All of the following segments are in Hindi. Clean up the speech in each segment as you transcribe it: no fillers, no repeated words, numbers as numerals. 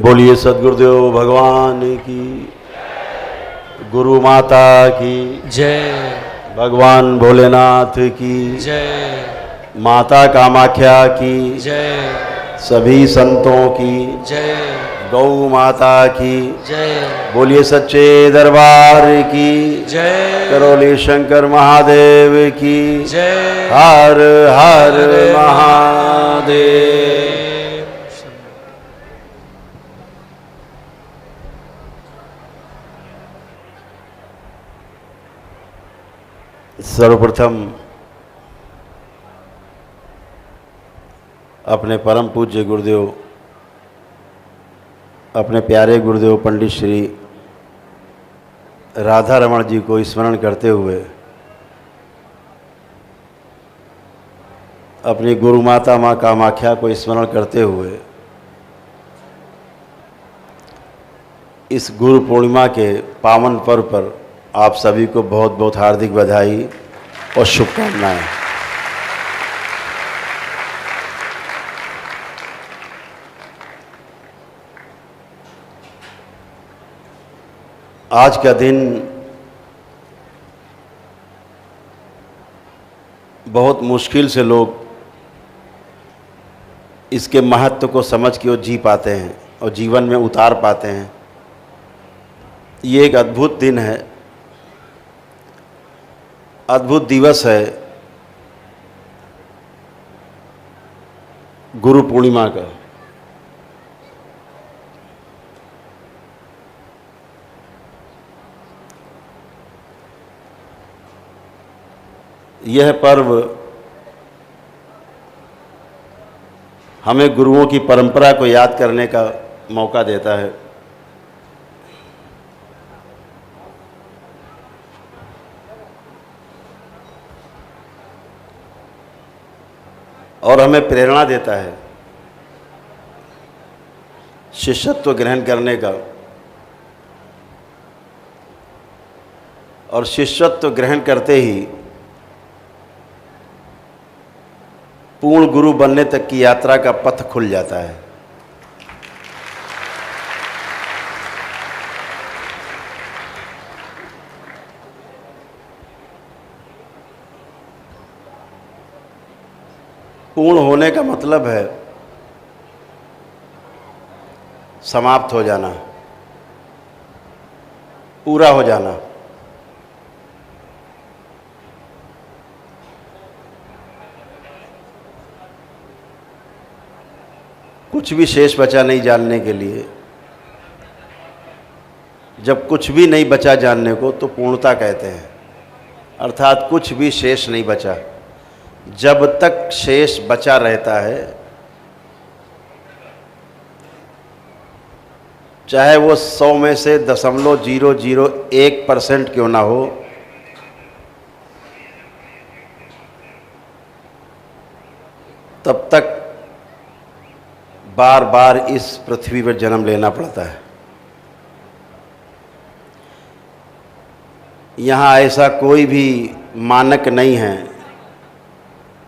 बोलिए सद्गुरुदेव भगवान की, गुरु माता की जय, भगवान भोलेनाथ की जय, माता कामाख्या की जय, सभी संतों की जय, गौ माता की जय, बोलिए सच्चे दरबार की जय, करोली शंकर महादेव की जय, हर हर महादेव। सर्वप्रथम अपने परम पूज्य गुरुदेव, अपने प्यारे गुरुदेव पंडित श्री राधा रमण जी को स्मरण करते हुए अपनी गुरु माता माँ कामाख्या को स्मरण करते हुए इस गुरु पूर्णिमा के पावन पर्व पर आप सभी को बहुत बहुत हार्दिक बधाई और शुभकामनाएं। आज का दिन बहुत मुश्किल से लोग इसके महत्व को समझ के वो जी पाते हैं और जीवन में उतार पाते हैं। ये एक अद्भुत दिन है, अद्भुत दिवस है गुरु पूर्णिमा का। यह पर्व हमें गुरुओं की परंपरा को याद करने का मौका देता है। और हमें प्रेरणा देता है शिष्यत्व ग्रहण करने का। और शिष्यत्व ग्रहण करते ही पूर्ण गुरु बनने तक की यात्रा का पथ खुल जाता है। पूर्ण होने का मतलब है समाप्त हो जाना, पूरा हो जाना। कुछ भी शेष बचा नहीं जानने के लिए। जब कुछ भी नहीं बचा जानने को तो पूर्णता कहते हैं, अर्थात कुछ भी शेष नहीं बचा। जब तक शेष बचा रहता है, चाहे वो 100 में से 0.001% क्यों ना हो, तब तक बार बार इस पृथ्वी पर जन्म लेना पड़ता है। यहाँ ऐसा कोई भी मानक नहीं है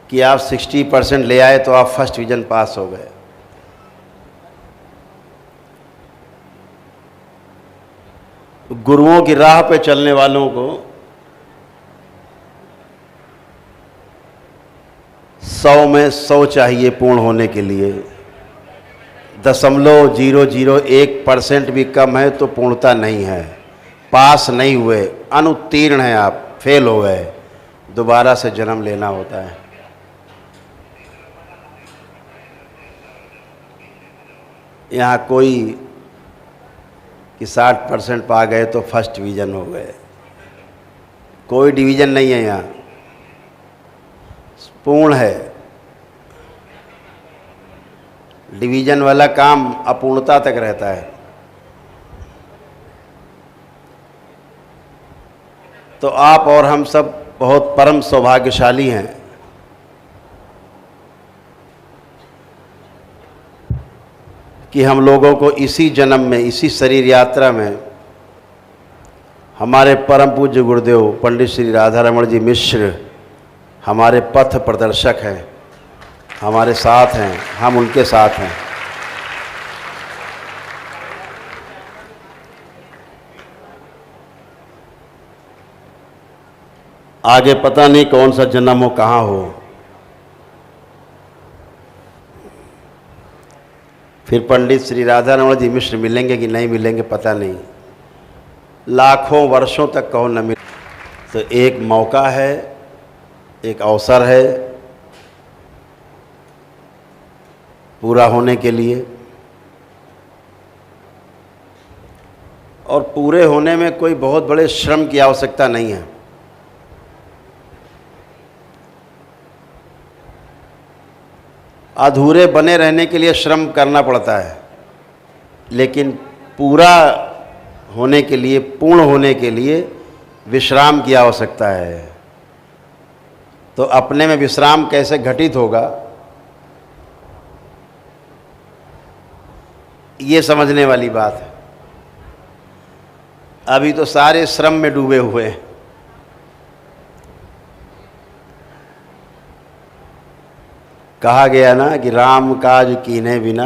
कि आप 60% ले आए तो आप फर्स्ट डिवीजन पास हो गए। गुरुओं की राह पे चलने वालों को 100 में 100 चाहिए पूर्ण होने के लिए। 0.001% भी कम है तो पूर्णता नहीं है, पास नहीं हुए, अनुत्तीर्ण हैं आप, फेल हो गए। दोबारा से जन्म लेना होता है। यहाँ कोई कि 60% पा गए तो फर्स्ट डिवीज़न हो गए, कोई डिवीज़न नहीं है यहाँ, पूर्ण है। डिवीज़न वाला काम अपूर्णता तक रहता है। तो आप और हम सब बहुत परम सौभाग्यशाली हैं कि हम लोगों को इसी जन्म में, इसी शरीर यात्रा में हमारे परम पूज्य गुरुदेव पंडित श्री राधा रमण जी मिश्र हमारे पथ प्रदर्शक हैं, हमारे साथ हैं, हम उनके साथ हैं। आगे पता नहीं कौन सा जन्म हो, कहाँ हो। फिर पंडित श्री राधा रमण जी मिश्र मिलेंगे कि नहीं मिलेंगे पता नहीं, लाखों वर्षों तक कहो न मिले। तो एक मौका है, एक अवसर है पूरा होने के लिए, और पूरे होने में कोई बहुत बड़े श्रम की आवश्यकता नहीं है। अधूरे बने रहने के लिए श्रम करना पड़ता है, लेकिन पूरा होने के लिए, पूर्ण होने के लिए विश्राम की आवश्यकता है। तो अपने में विश्राम कैसे घटित होगा, ये समझने वाली बात है। अभी तो सारे श्रम में डूबे हुए हैं। कहा गया ना कि राम काज कीने बिना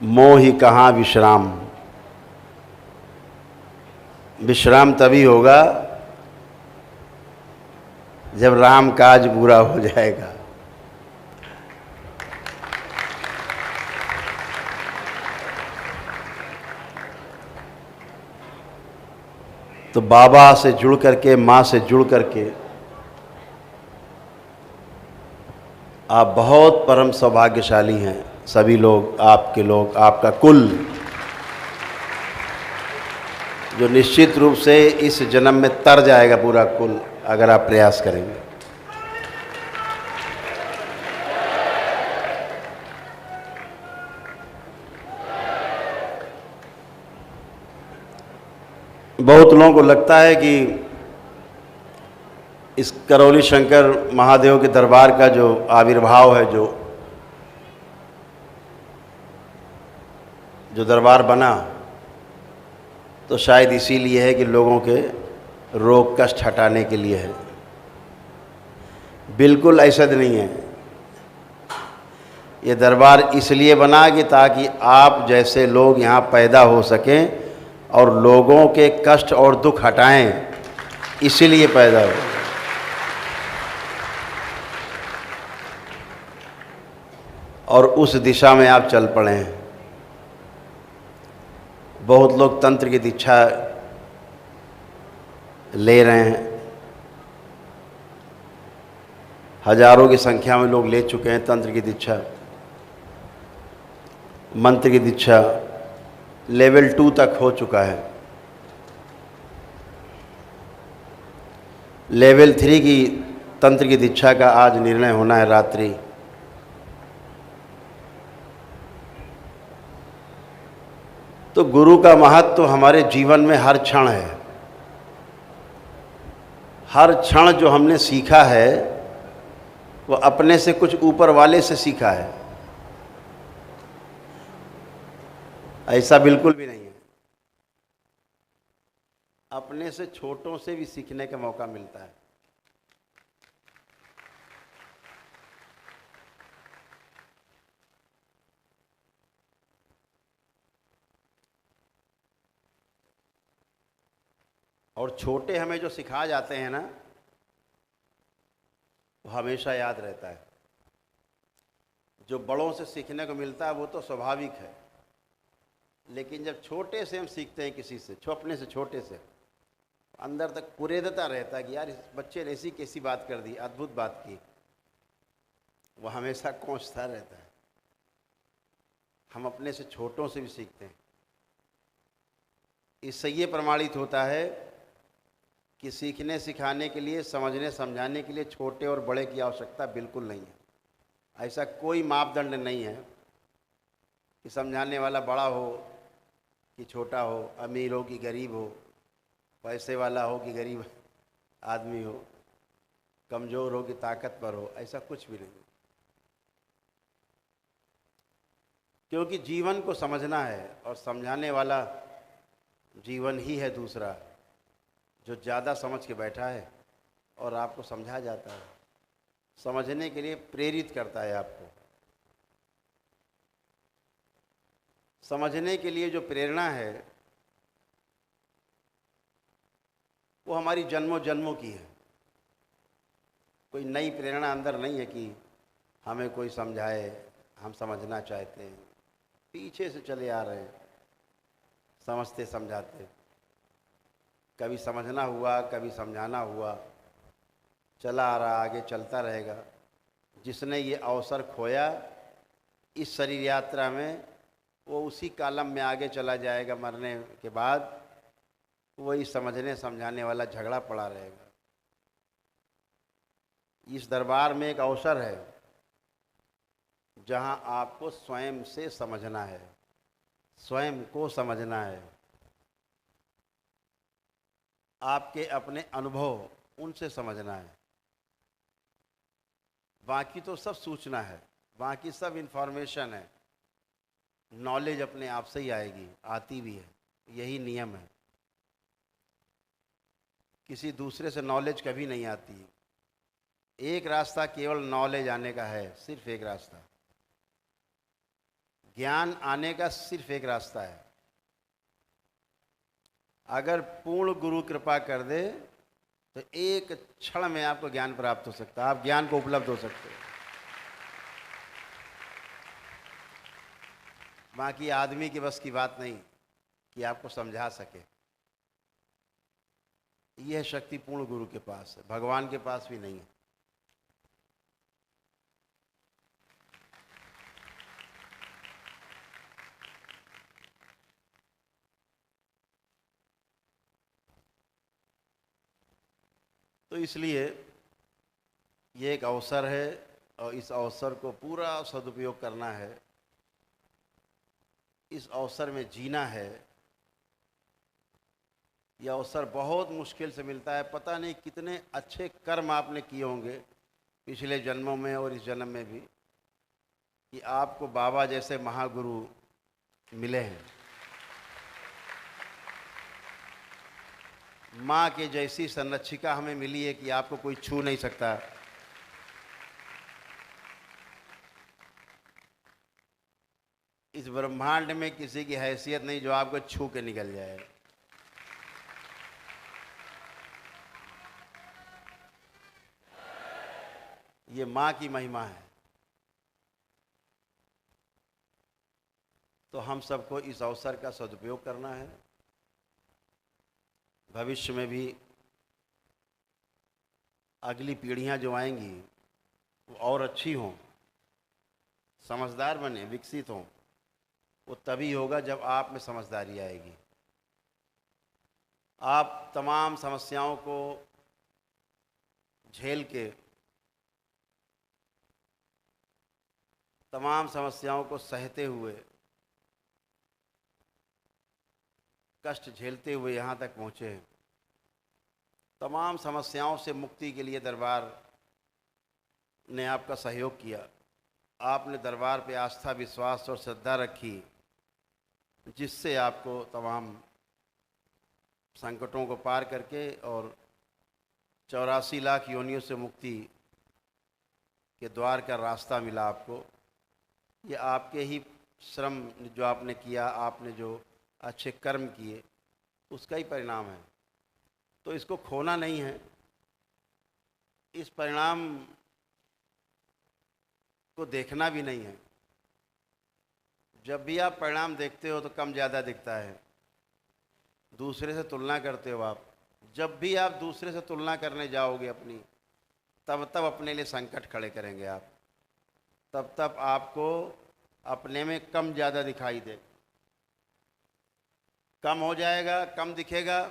मोहि कहाँ विश्राम। विश्राम तभी होगा जब राम काज पूरा हो जाएगा। तो बाबा से जुड़ करके, माँ से जुड़ करके आप बहुत परम सौभाग्यशाली हैं। सभी लोग, आपके लोग, आपका कुल, जो निश्चित रूप से इस जन्म में तर जाएगा पूरा कुल, अगर आप प्रयास करेंगे। बहुत लोगों को लगता है कि इस करौली शंकर महादेव के दरबार का जो आविर्भाव है, जो दरबार बना, तो शायद इसीलिए है कि लोगों के रोग कष्ट हटाने के लिए है। बिल्कुल ऐसा नहीं है। ये दरबार इसलिए बना कि ताकि आप जैसे लोग यहाँ पैदा हो सकें और लोगों के कष्ट और दुख हटाएं, इसीलिए पैदा हो। और उस दिशा में आप चल पड़े हैं। बहुत लोग तंत्र की दीक्षा ले रहे हैं, हजारों की संख्या में लोग ले चुके हैं तंत्र की दीक्षा, मंत्र की दीक्षा लेवल 2 तक हो चुका है। लेवल 3 की तंत्र की दीक्षा का आज निर्णय होना है रात्रि। तो गुरु का महत्व तो हमारे जीवन में हर क्षण है। हर क्षण जो हमने सीखा है वो अपने से कुछ ऊपर वाले से सीखा है, ऐसा बिल्कुल भी नहीं है। अपने से छोटों से भी सीखने का मौका मिलता है। और छोटे हमें जो सिखा जाते हैं ना, वो हमेशा याद रहता है। जो बड़ों से सीखने को मिलता है वो तो स्वाभाविक है, लेकिन जब छोटे से हम सीखते हैं किसी से, अपने से छोटे से, अंदर तक कुरेदता रहता है कि यार इस बच्चे ने ऐसी कैसी बात कर दी, अद्भुत बात की। वो हमेशा कोसता रहता है। हम अपने से छोटों से भी सीखते हैं। इससे ये प्रमाणित होता है कि सीखने सिखाने के लिए, समझने समझाने के लिए छोटे और बड़े की आवश्यकता बिल्कुल नहीं है। ऐसा कोई मापदंड नहीं है कि समझाने वाला बड़ा हो कि छोटा हो, अमीर हो कि गरीब हो, पैसे वाला हो कि गरीब आदमी हो, कमज़ोर हो कि ताकतवर हो, ऐसा कुछ भी नहीं। क्योंकि जीवन को समझना है और समझाने वाला जीवन ही है दूसरा, जो ज़्यादा समझ के बैठा है और आपको समझा जाता है, समझने के लिए प्रेरित करता है। आपको समझने के लिए जो प्रेरणा है वो हमारी जन्मों जन्मों की है। कोई नई प्रेरणा अंदर नहीं है कि हमें कोई समझाए, हम समझना चाहते हैं। पीछे से चले आ रहे हैं, समझते समझाते। कभी समझना हुआ, कभी समझाना हुआ, चला आ रहा, आगे चलता रहेगा। जिसने ये अवसर खोया इस शरीर यात्रा में, वो उसी कालम में आगे चला जाएगा। मरने के बाद वही समझने समझाने वाला झगड़ा पड़ा रहेगा। इस दरबार में एक अवसर है जहां आपको स्वयं से समझना है, स्वयं को समझना है। आपके अपने अनुभव उनसे समझना है। बाकी तो सब सूचना है, बाकी सब इन्फॉर्मेशन है। नॉलेज अपने आप से ही आएगी, आती भी है, यही नियम है। किसी दूसरे से नॉलेज कभी नहीं आती। एक रास्ता केवल नॉलेज आने का है, सिर्फ एक रास्ता। ज्ञान आने का सिर्फ एक रास्ता है। अगर पूर्ण गुरु कृपा कर दे तो एक क्षण में आपको ज्ञान प्राप्त हो सकता है, आप ज्ञान को उपलब्ध हो सकते हैं। बाकी आदमी की बस की बात नहीं कि आपको समझा सके। यह शक्ति पूर्ण गुरु के पास है, भगवान के पास भी नहीं है। तो इसलिए ये एक अवसर है और इस अवसर को पूरा सदुपयोग करना है। इस अवसर में जीना है। यह अवसर बहुत मुश्किल से मिलता है। पता नहीं कितने अच्छे कर्म आपने किए होंगे पिछले जन्मों में और इस जन्म में भी, कि आपको बाबा जैसे महागुरु मिले हैं। माँ के जैसी संरक्षिका हमें मिली है कि आपको कोई छू नहीं सकता। इस ब्रह्मांड में किसी की हैसियत नहीं जो आपको छू के निकल जाए। ये माँ की महिमा है। तो हम सबको इस अवसर का सदुपयोग करना है। भविष्य में भी अगली पीढ़ियां जो आएंगी वो और अच्छी हों, समझदार बने, विकसित हों। वो तभी होगा जब आप में समझदारी आएगी। आप तमाम समस्याओं को झेल के, तमाम समस्याओं को सहते हुए, कष्ट झेलते हुए यहाँ तक पहुँचे हैं। तमाम समस्याओं से मुक्ति के लिए दरबार ने आपका सहयोग किया। आपने दरबार पे आस्था, विश्वास और श्रद्धा रखी, जिससे आपको तमाम संकटों को पार करके और 84 लाख योनियों से मुक्ति के द्वार का रास्ता मिला आपको। ये आपके ही श्रम जो आपने किया, आपने जो अच्छे कर्म किए, उसका ही परिणाम है। तो इसको खोना नहीं है। इस परिणाम को देखना भी नहीं है। जब भी आप परिणाम देखते हो तो कम ज़्यादा दिखता है, दूसरे से तुलना करते हो आप। जब भी आप दूसरे से तुलना करने जाओगे अपनी, तब तब अपने लिए संकट खड़े करेंगे आप। तब तब आपको अपने में कम ज़्यादा दिखाई दे, कम हो जाएगा, कम दिखेगा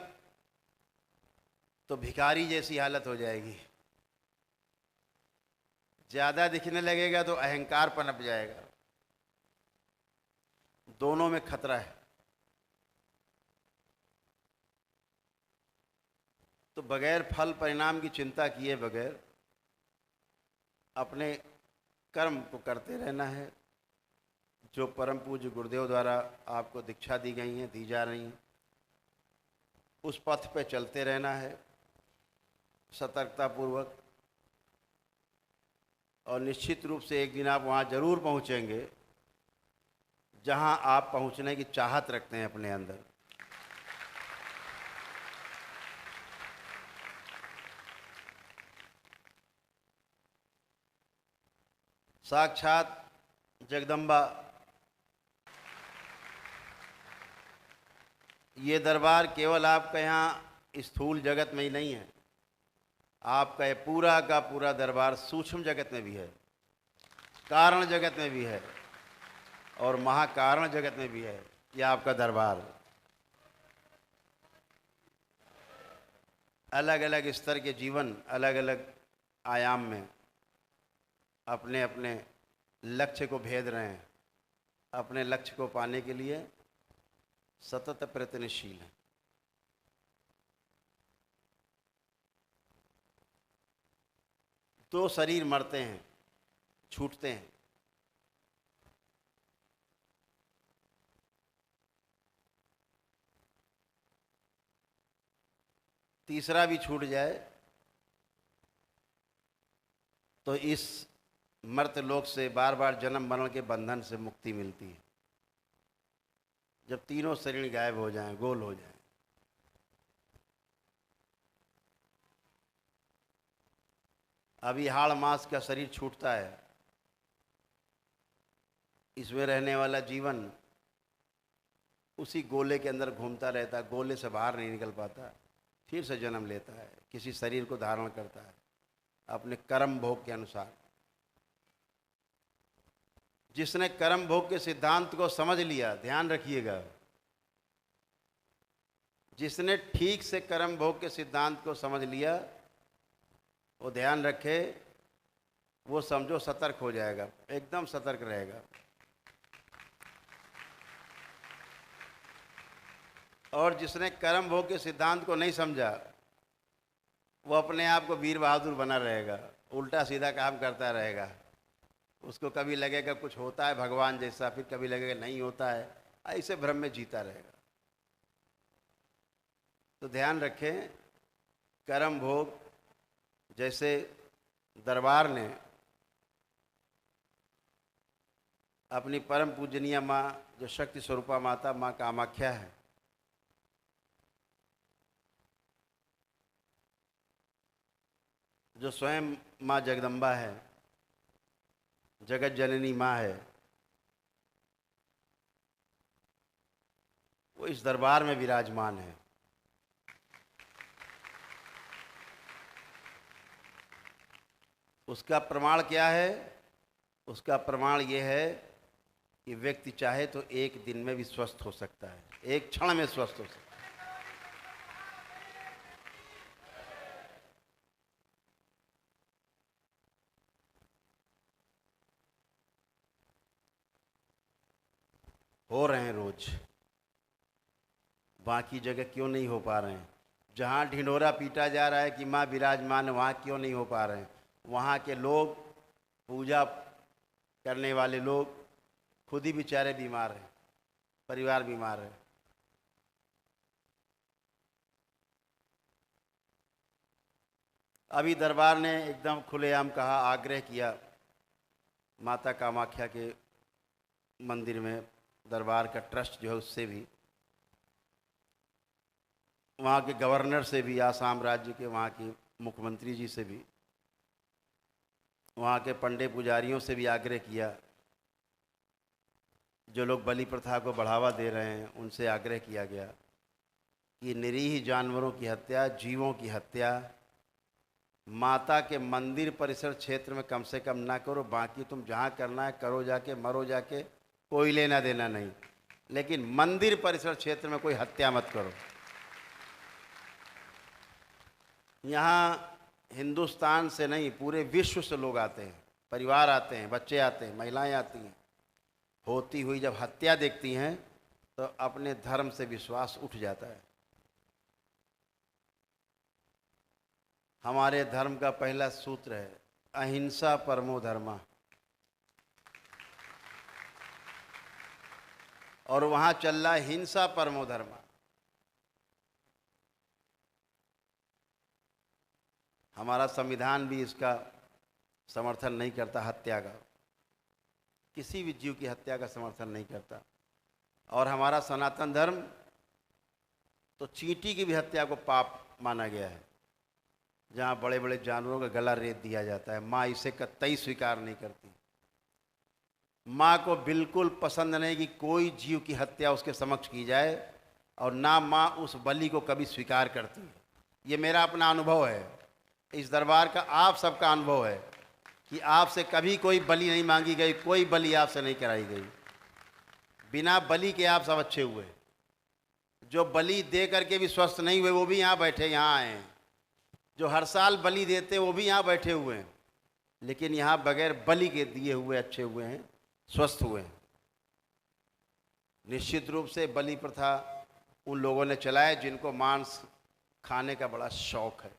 तो भिखारी जैसी हालत हो जाएगी। ज़्यादा दिखने लगेगा तो अहंकार पनप जाएगा। दोनों में खतरा है। तो बगैर फल परिणाम की चिंता किए बगैर अपने कर्म को करते रहना है। जो परम पूज्य गुरुदेव द्वारा आपको दीक्षा दी गई हैं, दी जा रही हैं, उस पथ पे चलते रहना है सतर्कतापूर्वक। और निश्चित रूप से एक दिन आप वहाँ जरूर पहुँचेंगे जहाँ आप पहुँचने की चाहत रखते हैं अपने अंदर। साक्षात जगदम्बा। ये दरबार केवल आपका यहाँ स्थूल जगत में ही नहीं है, आपका ये पूरा का पूरा दरबार सूक्ष्म जगत में भी है, कारण जगत में भी है और महाकारण जगत में भी है। ये आपका दरबार अलग अलग स्तर के जीवन, अलग अलग आयाम में अपने अपने लक्ष्य को भेद रहे हैं, अपने लक्ष्य को पाने के लिए सतत प्रयत्नशील है। दो शरीर मरते हैं, छूटते हैं, तीसरा भी छूट जाए तो इस मर्त लोक से बार बार जन्म मरण के बंधन से मुक्ति मिलती है। जब तीनों शरीर गायब हो जाएं, गोल हो जाएं। अभी हाड़ मास का शरीर छूटता है, इसमें रहने वाला जीवन उसी गोले के अंदर घूमता रहता है, गोले से बाहर नहीं निकल पाता, फिर से जन्म लेता है, किसी शरीर को धारण करता है अपने कर्म भोग के अनुसार। जिसने कर्म भोग के सिद्धांत को समझ लिया, ध्यान रखिएगा, जिसने ठीक से कर्म भोग के सिद्धांत को समझ लिया, वो ध्यान रखे, वो समझो सतर्क हो जाएगा, एकदम सतर्क रहेगा। और जिसने कर्म भोग के सिद्धांत को नहीं समझा, वो अपने आप को वीर बहादुर बना रहेगा, उल्टा सीधा काम करता रहेगा। उसको कभी लगेगा कुछ होता है भगवान जैसा, फिर कभी लगेगा नहीं होता है, ऐसे भ्रम में जीता रहेगा। तो ध्यान रखें, कर्म भोग जैसे दरबार ने अपनी परम पूजनीय माँ, जो शक्ति स्वरूपा माता माँ कामाख्या है, जो स्वयं माँ जगदम्बा है, जगत जननी माँ है, वो इस दरबार में विराजमान है। उसका प्रमाण क्या है? उसका प्रमाण ये है कि व्यक्ति चाहे तो एक दिन में भी स्वस्थ हो सकता है, एक क्षण में स्वस्थ हो सकता है। हो रहे हैं रोज, बाकी जगह क्यों नहीं हो पा रहे हैं? जहाँ ढिंढोरा पीटा जा रहा है कि माँ विराजमान है, वहाँ क्यों नहीं हो पा रहे हैं? वहाँ के लोग, पूजा करने वाले लोग खुद ही बेचारे बीमार हैं, परिवार बीमार है। अभी दरबार ने एकदम खुलेआम कहा, आग्रह किया माता कामाख्या के मंदिर में, दरबार का ट्रस्ट जो है उससे भी, वहाँ के गवर्नर से भी, आसाम राज्य के वहाँ के मुख्यमंत्री जी से भी, वहाँ के पंडे पुजारियों से भी आग्रह किया, जो लोग बलि प्रथा को बढ़ावा दे रहे हैं उनसे आग्रह किया गया कि निरीह जानवरों की हत्या, जीवों की हत्या माता के मंदिर परिसर क्षेत्र में कम से कम ना करो। बाकी तुम जहाँ करना है करो जाके, मरो जाके, कोई लेना देना नहीं, लेकिन मंदिर परिसर क्षेत्र में कोई हत्या मत करो। यहाँ हिंदुस्तान से नहीं, पूरे विश्व से लोग आते हैं, परिवार आते हैं, बच्चे आते हैं, महिलाएं आती हैं। होती हुई जब हत्या देखती हैं तो अपने धर्म से विश्वास उठ जाता है। हमारे धर्म का पहला सूत्र है अहिंसा परमो धर्मा, और वहाँ चल रहा है हिंसा परमो धर्मा। हमारा संविधान भी इसका समर्थन नहीं करता, हत्या का, किसी भी जीव की हत्या का समर्थन नहीं करता। और हमारा सनातन धर्म तो चींटी की भी हत्या को पाप माना गया है, जहाँ बड़े बड़े जानवरों का गला रेत दिया जाता है। माँ इसे कतई स्वीकार नहीं करती। माँ को बिल्कुल पसंद नहीं कि कोई जीव की हत्या उसके समक्ष की जाए, और ना माँ उस बलि को कभी स्वीकार करती है। ये मेरा अपना अनुभव है, इस दरबार का आप सबका अनुभव है कि आपसे कभी कोई बलि नहीं मांगी गई, कोई बलि आपसे नहीं कराई गई। बिना बलि के आप सब अच्छे हुए। जो बलि दे करके भी स्वस्थ नहीं हुए वो भी यहाँ बैठे, यहाँ आए हैं। जो हर साल बलि देते हैं वो भी यहाँ बैठे हुए हैं, लेकिन यहाँ बगैर बलि के दिए हुए अच्छे हुए हैं, स्वस्थ हुए हैं। निश्चित रूप से बलि प्रथा उन लोगों ने चलाए जिनको मांस खाने का बड़ा शौक है।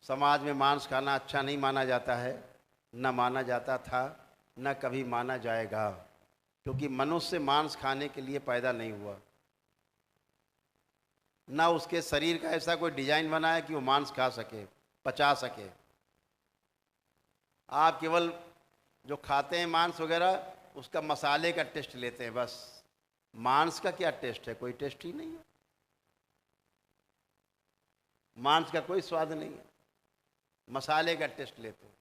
समाज में मांस खाना अच्छा नहीं माना जाता है, न माना जाता था, न कभी माना जाएगा, क्योंकि मनुष्य मांस खाने के लिए पैदा नहीं हुआ। ना उसके शरीर का ऐसा कोई डिजाइन बना है कि वो मांस खा सके, पचा सके। आप केवल जो खाते हैं मांस वगैरह, उसका मसाले का टेस्ट लेते हैं बस। मांस का क्या टेस्ट है? कोई टेस्ट ही नहीं है। मांस का कोई स्वाद नहीं है, मसाले का टेस्ट लेते हैं।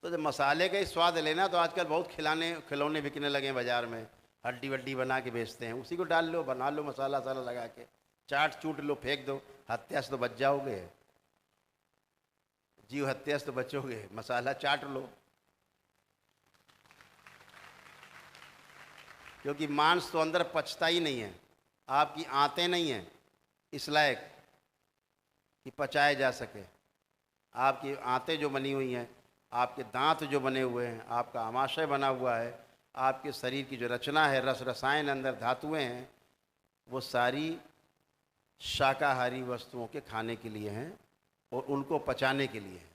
तो जब मसाले का ही स्वाद लेना, तो आजकल बहुत खिलौने बिकने लगे हैं बाजार में, हड्डी वड्डी बना के बेचते हैं। उसी को डाल लो, बना लो, मसाला वसाला लगा के चाट चूट लो, फेंक दो। हत्या से तो बच जाओगे, जीव हत्या से तो बचोगे। मसाला चाट लो, क्योंकि मांस तो अंदर पचता ही नहीं है। आपकी आंतें नहीं हैं इस लायक कि पचाए जा सके। आपकी आंतें जो बनी हुई हैं, आपके दांत जो बने हुए हैं, आपका आमाशय बना हुआ है, आपके शरीर की जो रचना है, रस रसायन अंदर धातुएं हैं, वो सारी शाकाहारी वस्तुओं के खाने के लिए हैं और उनको पचाने के लिए हैं।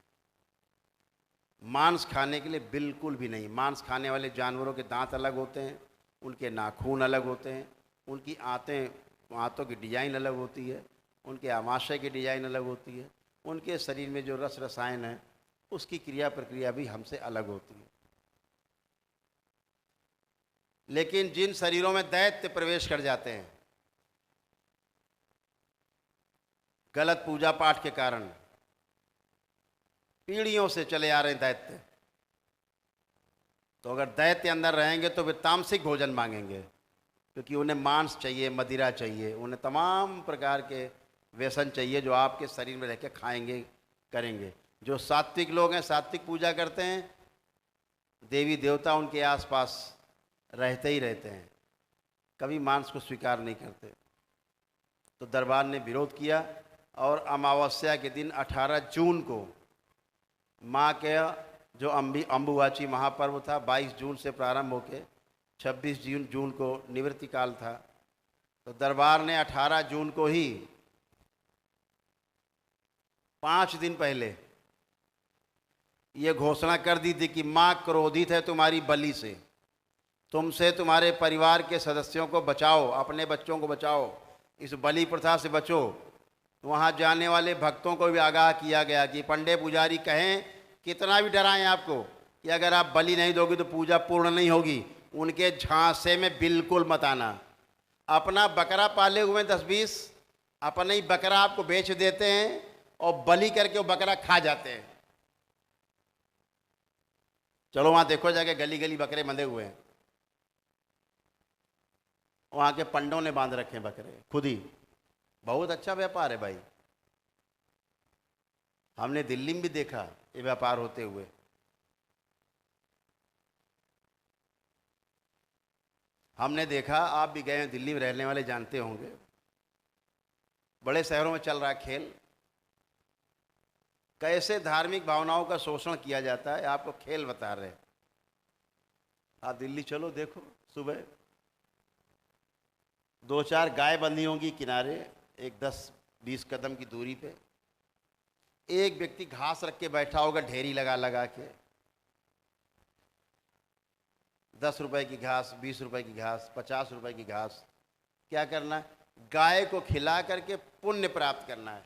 मांस खाने के लिए बिल्कुल भी नहीं। मांस खाने वाले जानवरों के दांत अलग होते हैं, उनके नाखून अलग होते हैं, उनकी आंतों की डिजाइन अलग होती है, उनके आमाशय की डिजाइन अलग होती है, उनके शरीर में जो रस रसायन है उसकी क्रिया प्रक्रिया भी हमसे अलग होती है। लेकिन जिन शरीरों में दैत्य प्रवेश कर जाते हैं गलत पूजा पाठ के कारण, पीढ़ियों से चले आ रहे दैत्य, तो अगर दैत्य अंदर रहेंगे तो वे तामसिक भोजन मांगेंगे, क्योंकि उन्हें मांस चाहिए, मदिरा चाहिए, उन्हें तमाम प्रकार के व्यसन चाहिए जो आपके शरीर में रह के खाएंगे, करेंगे। जो सात्विक लोग हैं, सात्विक पूजा करते हैं, देवी देवता उनके आसपास रहते ही रहते हैं, कभी मांस को स्वीकार नहीं करते। तो दरबार ने विरोध किया और अमावस्या के दिन 18 जून को माँ के जो अम्बुवाची महापर्व था, 22 जून से प्रारंभ होकर 26 जून को निवृत्ति काल था। तो दरबार ने 18 जून को ही 5 दिन पहले ये घोषणा कर दी थी कि माँ क्रोधित है तुम्हारी बलि से, तुमसे तुम्हारे परिवार के सदस्यों को बचाओ, अपने बच्चों को बचाओ, इस बलि प्रथा से बचो। वहाँ जाने वाले भक्तों को भी आगाह किया गया कि पंडे पुजारी कहें कितना भी डराएं आपको कि अगर आप बलि नहीं दोगे तो पूजा पूर्ण नहीं होगी, उनके झांसे में बिल्कुल मत आना। अपना बकरा पाले हुए 10-20 अपना ही बकरा आपको बेच देते हैं और बलि करके वो बकरा खा जाते हैं। चलो वहाँ देखो जाके, गली गली बकरे बंधे हुए हैं, वहाँ के पंडों ने बांध रखे हैं बकरे खुद ही। बहुत अच्छा व्यापार है भाई, हमने दिल्ली में भी देखा ये व्यापार होते हुए। हमने देखा, आप भी गए हैं दिल्ली में, रहने वाले जानते होंगे, बड़े शहरों में चल रहा है खेल, कैसे धार्मिक भावनाओं का शोषण किया जाता है, आपको खेल बता रहे हैं। आप दिल्ली चलो देखो, सुबह 2-4 गाय बंधी होंगी किनारे, एक 10-20 कदम की दूरी पे, एक व्यक्ति घास रख के बैठा होगा, ढेरी लगा लगा के, 10 रुपए की घास, 20 रुपए की घास, 50 रुपए की घास। क्या करना है? गाय को खिला करके पुण्य प्राप्त करना है,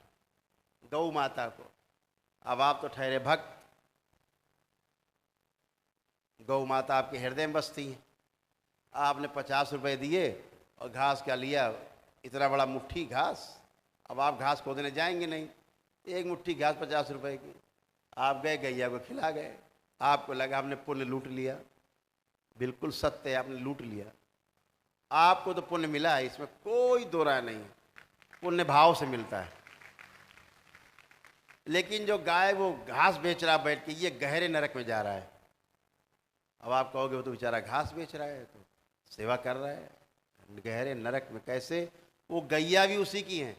गौ माता को। अब आप तो ठहरे भक्त, गौ माता आपके हृदय में बसती है, आपने 50 रुपए दिए और घास क्या लिया, इतना बड़ा मुट्ठी घास। अब आप घास खोदने जाएंगे नहीं, एक मुट्ठी घास 50 रुपए की। आप गए गैया को खिला गए, आपको लगा आपने पुण्य लूट लिया। बिल्कुल सत्य है, आपने लूट लिया। आपको तो पुण्य मिला है, इसमें कोई दो राय नहीं है, पुण्य भाव से मिलता है। लेकिन जो गाय वो घास बेच रहा बैठ के, ये गहरे नरक में जा रहा है। अब आप कहोगे वो तो बेचारा घास बेच रहा है, तो सेवा कर रहा है, गहरे नरक में कैसे? वो गैया भी उसी की है,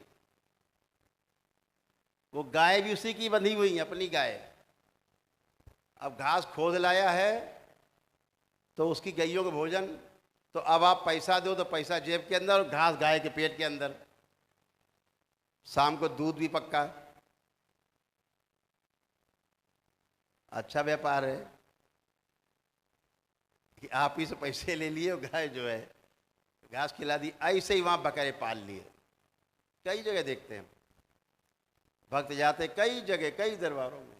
वो गाय भी उसी की बंधी हुई है, अपनी गाय। अब घास खोद लाया है तो उसकी गैयों का भोजन, तो अब आप पैसा दो तो पैसा जेब के अंदर और घास गाय के पेट के अंदर। शाम को दूध भी पक्का। अच्छा व्यापार है कि आप ही से पैसे ले लिए और गाय जो है घास खिला दी। ऐसे ही वहां बकरे पाल लिए। कई जगह देखते हैं भक्त जाते, कई जगह कई दरबारों में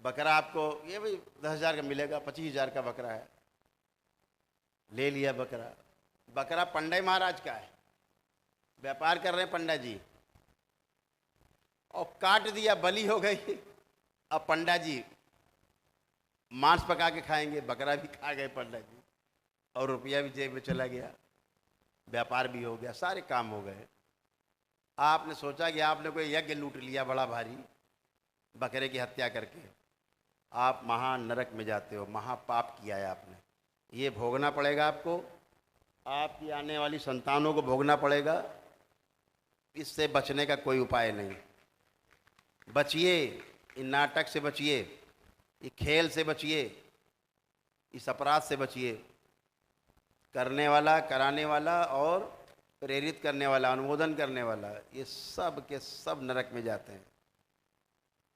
बकरा आपको ये भाई 10,000 का मिलेगा, 25,000 का बकरा है, ले लिया बकरा। बकरा पंडा महाराज का है, व्यापार कर रहे हैं पंडा जी, और काट दिया, बलि हो गई। अब पंडा जी मांस पका के खाएंगे, बकरा भी खा गए पंडा जी, और रुपया भी जेब में चला गया, व्यापार भी हो गया, सारे काम हो गए। आपने सोचा कि आपने कोई यज्ञ लूट लिया बड़ा भारी, बकरे की हत्या करके। आप महा नरक में जाते हो, महापाप किया है आपने। ये भोगना पड़ेगा आपको, आपकी आने वाली संतानों को भोगना पड़ेगा। इससे बचने का कोई उपाय नहीं। बचिए, इन नाटक से बचिए, इस खेल से बचिए, इस अपराध से बचिए। करने वाला, कराने वाला और प्रेरित करने वाला, अनुमोदन करने वाला, ये सब के सब नरक में जाते हैं।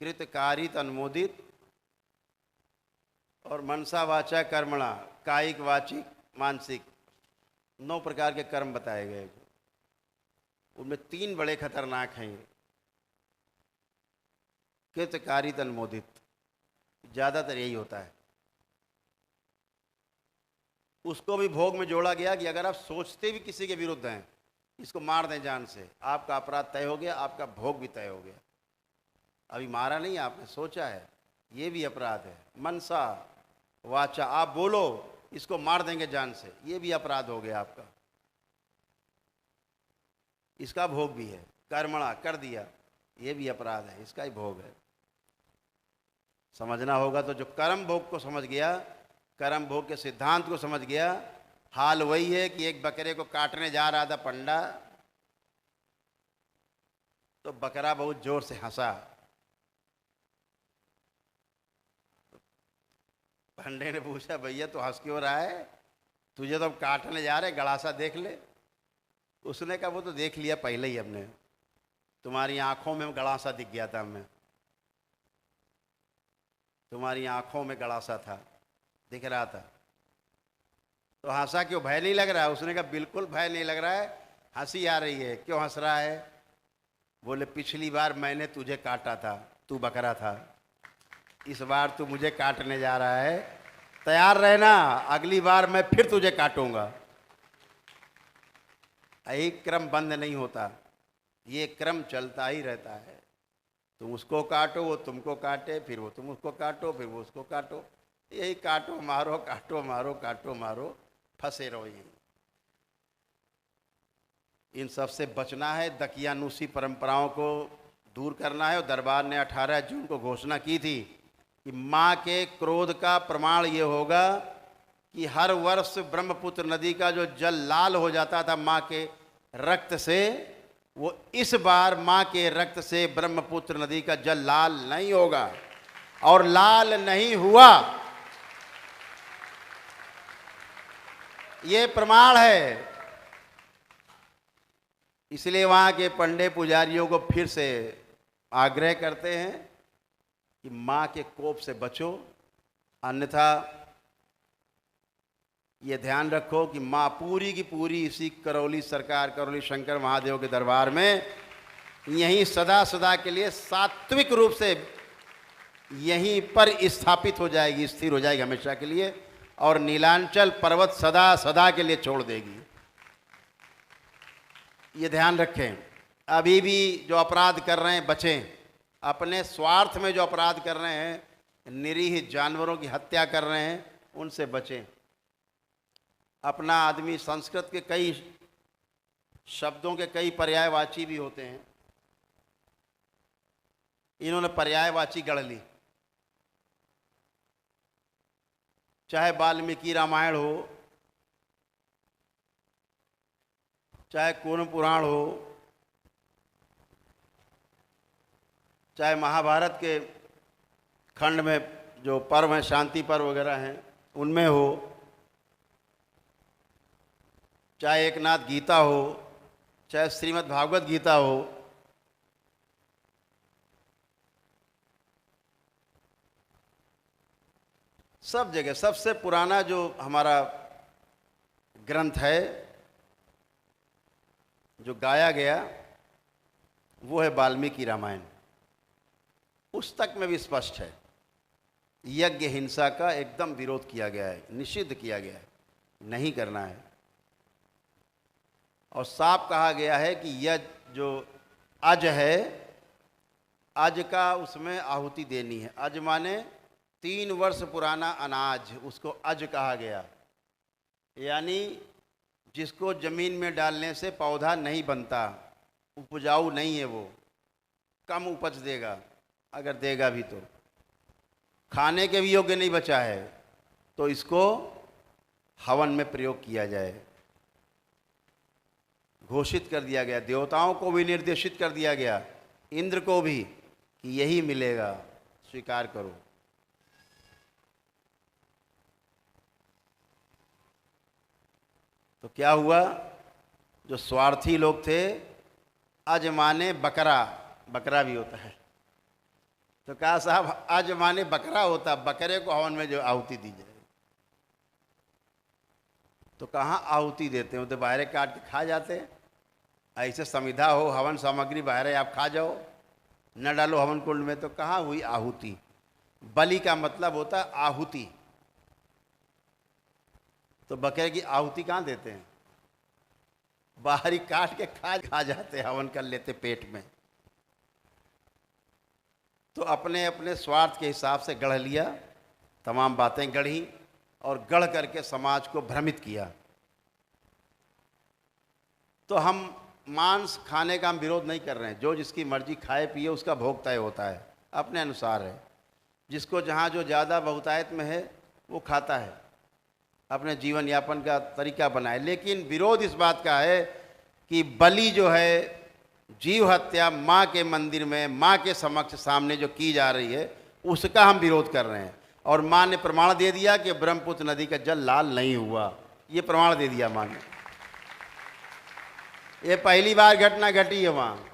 कृत कारित अनुमोदित और मनसा वाचा कर्मणा, कायिक वाचिक मानसिक, 9 प्रकार के कर्म बताए गए। उनमें 3 बड़े खतरनाक हैं। कृत कारित अनुमोदित, ज़्यादातर यही होता है। उसको भी भोग में जोड़ा गया कि अगर आप सोचते भी किसी के विरुद्ध हैं, इसको मार दें जान से, आपका अपराध तय हो गया, आपका भोग भी तय हो गया। अभी मारा नहीं, आपने सोचा है, ये भी अपराध है। मनसा वाचा, आप बोलो इसको मार देंगे जान से, ये भी अपराध हो गया आपका, इसका भोग भी है। कर्मणा, कर दिया, ये भी अपराध है, इसका ही भोग है। समझना होगा। तो जो कर्म भोग को समझ गया, कर्म भोग के सिद्धांत को समझ गया, हाल वही है कि एक बकरे को काटने जा रहा था पंडा, तो बकरा बहुत जोर से हंसा। पंडे ने पूछा, भैया तो हंस क्यों रहा है, तुझे तो हम काटने जा रहे, गड़ासा देख ले। उसने कहा, वो तो देख लिया पहले ही हमने, तुम्हारी आंखों में गड़ासा दिख गया था हमें, तुम्हारी आंखों में गड़ासा था, दिख रहा था। तो हंसा क्यों, भय नहीं लग रहा है? उसने कहा, बिल्कुल भय नहीं लग रहा है, हंसी आ रही है। क्यों हंस रहा है? बोले, पिछली बार मैंने तुझे काटा था, तू बकरा था, इस बार तू मुझे काटने जा रहा है, तैयार रहना, अगली बार मैं फिर तुझे काटूंगा। यही क्रम बंद नहीं होता, ये क्रम चलता ही रहता है। तुम उसको काटो, वो तुमको काटे, फिर वो तुम उसको काटो, फिर वो उसको काटो, यही काटो मारो, काटो मारो, काटो मारो, फंसे रहो यही। इन सब से बचना है, दकियानूसी परंपराओं को दूर करना है। और दरबार ने 18 जून को घोषणा की थी कि माँ के क्रोध का प्रमाण ये होगा कि हर वर्ष ब्रह्मपुत्र नदी का जो जल लाल हो जाता था माँ के रक्त से, वो इस बार माँ के रक्त से ब्रह्मपुत्र नदी का जल लाल नहीं होगा। और लाल नहीं हुआ, ये प्रमाण है। इसलिए वहाँ के पंडे पुजारियों को फिर से आग्रह करते हैं कि माँ के कोप से बचो, अन्यथा ये ध्यान रखो कि माँ पूरी की पूरी इसी करौली सरकार, करौली शंकर महादेव के दरबार में यहीं सदा सदा के लिए सात्विक रूप से यहीं पर स्थापित हो जाएगी, स्थिर हो जाएगी हमेशा के लिए, और नीलांचल पर्वत सदा सदा के लिए छोड़ देगी। ये ध्यान रखें। अभी भी जो अपराध कर रहे हैं बचें, अपने स्वार्थ में जो अपराध कर रहे हैं, निरीह जानवरों की हत्या कर रहे हैं, उनसे बचें। अपना आदमी संस्कृत के कई शब्दों के कई पर्यायवाची भी होते हैं, इन्होंने पर्यायवाची गढ़ ली। चाहे वाल्मीकि रामायण हो, चाहे कूर्म पुराण हो, चाहे महाभारत के खंड में जो पर्व हैं, शांति पर्व वगैरह हैं, उनमें हो, चाहे एकनाथ गीता हो, चाहे श्रीमद् भागवत गीता हो, सब जगह सबसे पुराना जो हमारा ग्रंथ है जो गाया गया वो है वाल्मीकि रामायण। उस तक में भी स्पष्ट है, यज्ञ हिंसा का एकदम विरोध किया गया है, निषिद्ध किया गया है, नहीं करना है। और साफ कहा गया है कि यह जो अज है, अज का उसमें आहुति देनी है। अज माने 3 वर्ष पुराना अनाज, उसको अज कहा गया। यानी जिसको ज़मीन में डालने से पौधा नहीं बनता, उपजाऊ नहीं है, वो कम उपज देगा, अगर देगा भी तो खाने के भी योग्य नहीं बचा है, तो इसको हवन में प्रयोग किया जाए। घोषित कर दिया गया, देवताओं को भी निर्देशित कर दिया गया, इंद्र को भी, कि यही मिलेगा, स्वीकार करो। तो क्या हुआ, जो स्वार्थी लोग थे, अज माने बकरा, बकरा भी होता है, तो कहा साहब अज माने बकरा होता, बकरे को हवन में जो आहुति दी जाए। तो कहाँ आहुति देते हैं, तो बाहर काट के खा जाते हैं। ऐसे संविधा हो, हवन सामग्री बाहर आप खा जाओ, न डालो हवन कुंड में, तो कहाँ हुई आहुति। बलि का मतलब होता है आहुति, तो बकरे की आहुति कहाँ देते हैं, बाहरी काट के खा जाते, हवन कर लेते पेट में। तो अपने अपने स्वार्थ के हिसाब से गढ़ लिया, तमाम बातें गढ़ी और गढ़ करके समाज को भ्रमित किया। तो हम मांस खाने का हम विरोध नहीं कर रहे हैं, जो जिसकी मर्जी खाए पिए, उसका भोग तय होता है, अपने अनुसार है। जिसको जहाँ जो ज़्यादा बहुतायत में है वो खाता है, अपने जीवन यापन का तरीका बनाए। लेकिन विरोध इस बात का है कि बलि जो है, जीव हत्या माँ के मंदिर में, माँ के समक्ष सामने जो की जा रही है, उसका हम विरोध कर रहे हैं। और माँ ने प्रमाण दे दिया कि ब्रह्मपुत्र नदी का जल लाल नहीं हुआ, ये प्रमाण दे दिया माँ ने। ये पहली बार घटना घटी है वहाँ।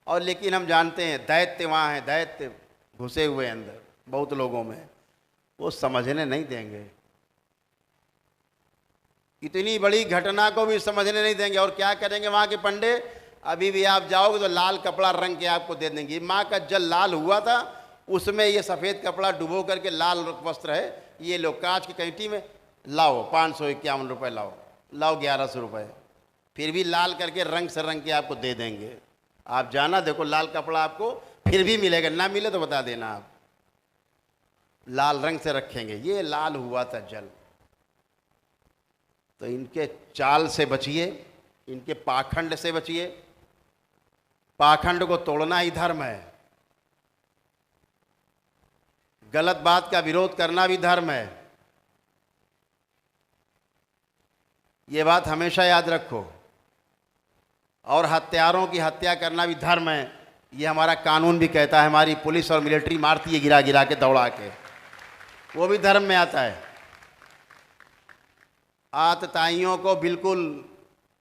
और लेकिन हम जानते हैं दैत्य वहाँ है, दैत्य घुसे हुए अंदर बहुत लोगों में, वो समझने नहीं देंगे, इतनी बड़ी घटना को भी समझने नहीं देंगे। और क्या करेंगे वहाँ के पंडे, अभी भी आप जाओगे तो लाल कपड़ा रंग के आपको दे देंगे। माँ का जल लाल हुआ था, उसमें ये सफ़ेद कपड़ा डुबो करके लाल वस्त्र है, ये लो कांच की कैंटी में लाओ, 551 रुपये लाओ, लाओ 1100 रुपये, फिर भी लाल करके रंग से रंग के आपको दे देंगे। आप जाना, देखो लाल कपड़ा आपको फिर भी मिलेगा, ना मिले तो बता देना, आप लाल रंग से रखेंगे। ये लाल हुआ था जल। तो इनके चाल से बचिए, इनके पाखंड से बचिए। पाखंड को तोड़ना ही धर्म है, गलत बात का विरोध करना भी धर्म है, ये बात हमेशा याद रखो। और हत्यारों की हत्या करना भी धर्म है, ये हमारा कानून भी कहता है। हमारी पुलिस और मिलिट्री मारती है गिरा गिरा के, दौड़ा के, वो भी धर्म में आता है। आतताइयों को बिल्कुल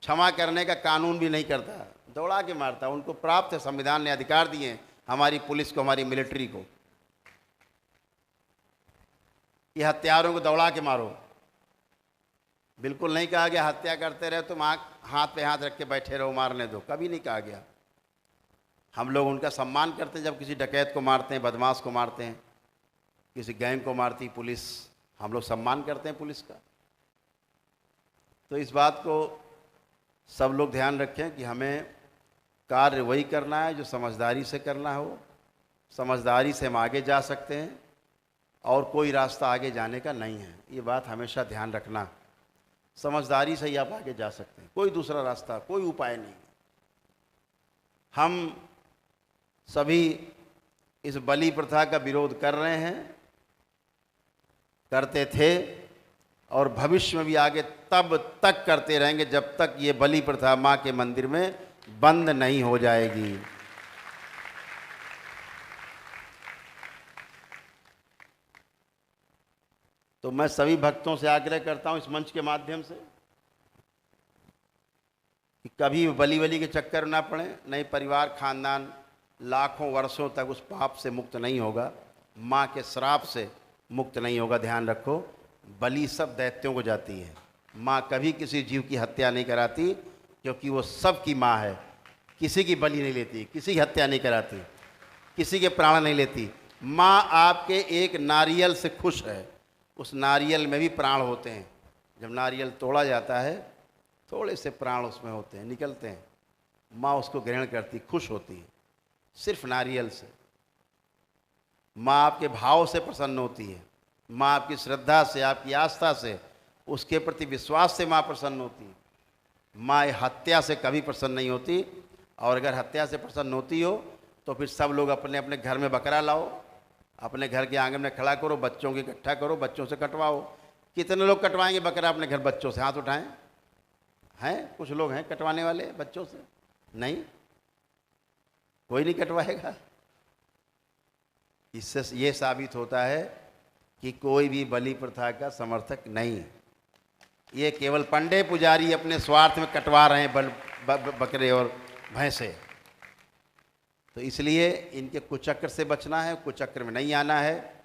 क्षमा करने का कानून भी नहीं करता, दौड़ा के मारता। उनको प्राप्त है, संविधान ने अधिकार दिए हैं हमारी पुलिस को, हमारी मिलिट्री को, ये हत्यारों को दौड़ा के मारो। बिल्कुल नहीं कहा गया हत्या करते रहे तुम हाथ पे हाथ रख के बैठे रहो, मारने दो, कभी नहीं कहा गया। हम लोग उनका सम्मान करते हैं, जब किसी डकैत को मारते हैं, बदमाश को मारते हैं, किसी गैंग को मारती पुलिस, हम लोग सम्मान करते हैं पुलिस का। तो इस बात को सब लोग ध्यान रखें कि हमें कार्य वही करना है जो समझदारी से करना हो। समझदारी से हम आगे जा सकते हैं और कोई रास्ता आगे जाने का नहीं है। ये बात हमेशा ध्यान रखना। समझदारी से ही आप आगे जा सकते हैं, कोई दूसरा रास्ता, कोई उपाय नहीं। हम सभी इस बलि प्रथा का विरोध कर रहे हैं, करते थे और भविष्य में भी आगे तब तक करते रहेंगे जब तक ये बलि प्रथा माँ के मंदिर में बंद नहीं हो जाएगी। तो मैं सभी भक्तों से आग्रह करता हूं इस मंच के माध्यम से कि कभी बलि के चक्कर ना पड़े, नहीं परिवार खानदान लाखों वर्षों तक उस पाप से मुक्त नहीं होगा, माँ के श्राप से मुक्त नहीं होगा। ध्यान रखो, बलि सब दैत्यों को जाती है, माँ कभी किसी जीव की हत्या नहीं कराती, क्योंकि वो सबकी माँ है। किसी की बलि नहीं लेती, किसी की हत्या नहीं कराती, किसी के प्राण नहीं लेती। माँ आपके एक नारियल से खुश है, उस नारियल में भी प्राण होते हैं। जब नारियल तोड़ा जाता है थोड़े से प्राण उसमें होते हैं, निकलते हैं, माँ उसको ग्रहण करती, खुश होती है सिर्फ नारियल से। माँ आपके भाव से प्रसन्न होती है, माँ आपकी श्रद्धा से, आपकी आस्था से, उसके प्रति विश्वास से माँ प्रसन्न होती है। माँ हत्या से कभी प्रसन्न नहीं होती, और अगर हत्या से प्रसन्न होती हो तो फिर सब लोग अपने अपने घर में बकरा लाओ, अपने घर के आंगन में खड़ा करो, बच्चों की इकट्ठा करो, बच्चों से कटवाओ। कितने लोग कटवाएंगे बकरा अपने घर बच्चों से? हाथ उठाएं। हैं कुछ लोग हैं कटवाने वाले बच्चों से? नहीं, कोई नहीं कटवाएगा। इससे ये साबित होता है कि कोई भी बलि प्रथा का समर्थक नहीं। ये केवल पंडे पुजारी अपने स्वार्थ में कटवा रहे हैं बकरे और भैंसे। तो इसलिए इनके कुचक्र से बचना है, कुचक्र में नहीं आना है।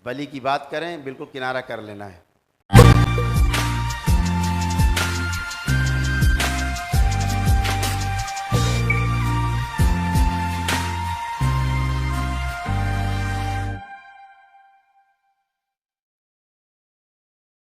बलि की बात करें, बिल्कुल किनारा कर लेना है।